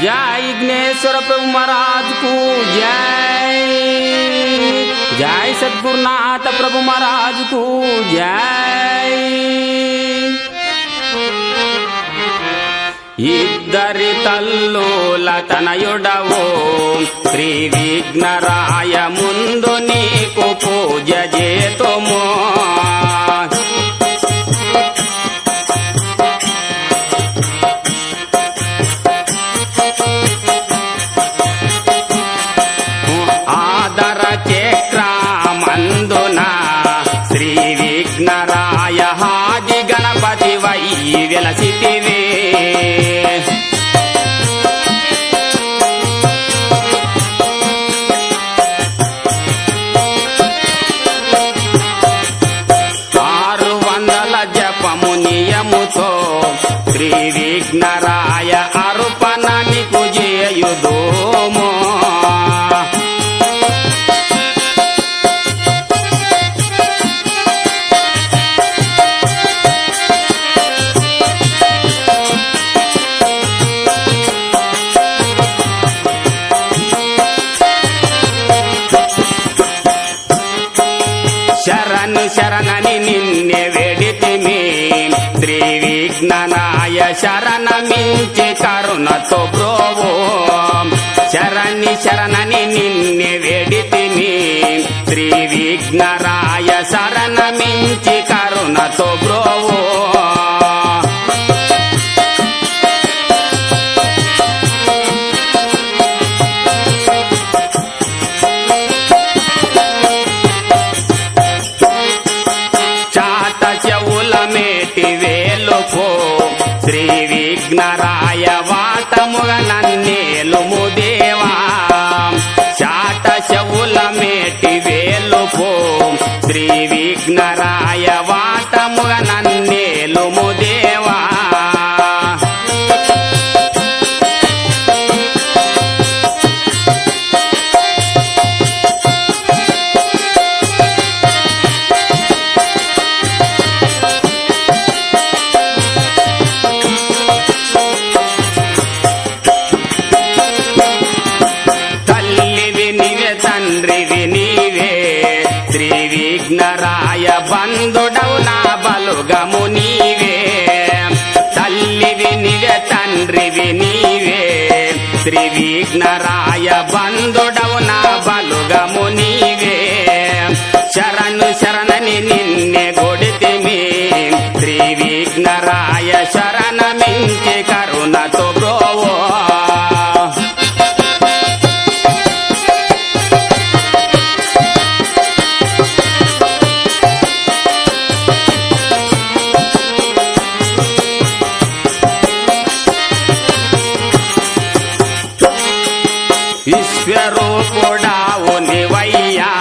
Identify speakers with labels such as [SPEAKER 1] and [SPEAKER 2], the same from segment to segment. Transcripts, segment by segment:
[SPEAKER 1] जय विघ्नेश्वर प्रभु महाराज को जय। जय सद्गुरुनाथ प्रभु महाराज को जय। इद्दरि तल्लुल तनयुडवो श्री विघ्नराय मुंदु नीकु पूज जेतुमो। श्री विघ्नराय हाजि गणपति वै वेलसितिवे। जपमु नियमुतो श्री विघ्नराय अर्पण निकु जेयुदोमो। शरणु शरणनि निन्ने वेडितिमि श्री विघ्नराय शरणमिंचि करुणतो ब्रोवो। शरणि शरणनि निन्ने वेडितिमि श्री विघ्नराय शरणमिंचि करुणतो ब्रोवो। श्री विघ्नराय वाटमुग नन्नेलुमु देवा। चाट शौल मेटि वेलुपो श्री विघ्नराय वाटमुग नन्नेलुमु देवा। श्री विघ्नराय बंधुडवु ना बलुगमु नीवे। तल्लिवि निवे तंड्रिवि नीवे श्री विघ्नराय बंधुडवु ना बलुगमु नीवे। शरणु शरणनि निन्ने गोडितिमि श्री विघ्नराय शरणमिंचि करुणतो ब्रोवो। ईश्वरूपुडावु निवయ్యా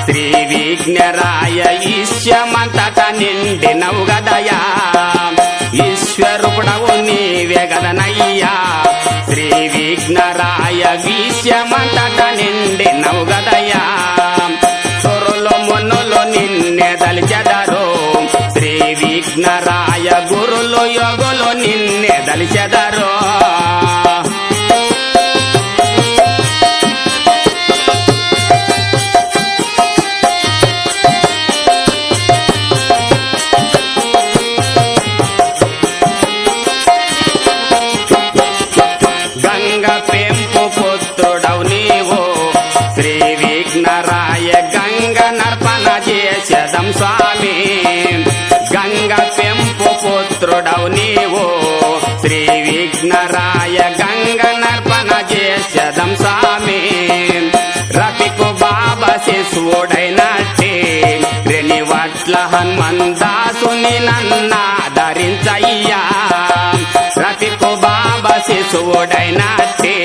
[SPEAKER 1] श्री विघ्नराय ఈశ్యమంతట నిండినవు గదయా। ఈశ్వరుపుడవు నీవే గదనయ్యా श्री विघ्नराय ఈశ్యమంతట నిండినవు గదయా। సురులు మునులు నిన్నే దలిచెదరు श्री विघ्नराय గురులు యోగులు నిన్నే దలిచెదరు। పుత్రుడవు నీవు श्री विघ्नराय गंग नर्पण చేసెదం స్వామి। గంగ పెంపు పుత్రుడవు నీవు श्री विघ्नराय गंग नर्पण చేసెదం స్వామి। రతికు బాబా శిశువుడైనట్టి రెనివట్ల హనుమందాసుని నన్నాదరించయ్యా। రతికు బాబా శిశువుడైనట్టి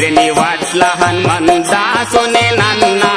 [SPEAKER 1] రెనివట్ల హనుమందాసుని నన్నా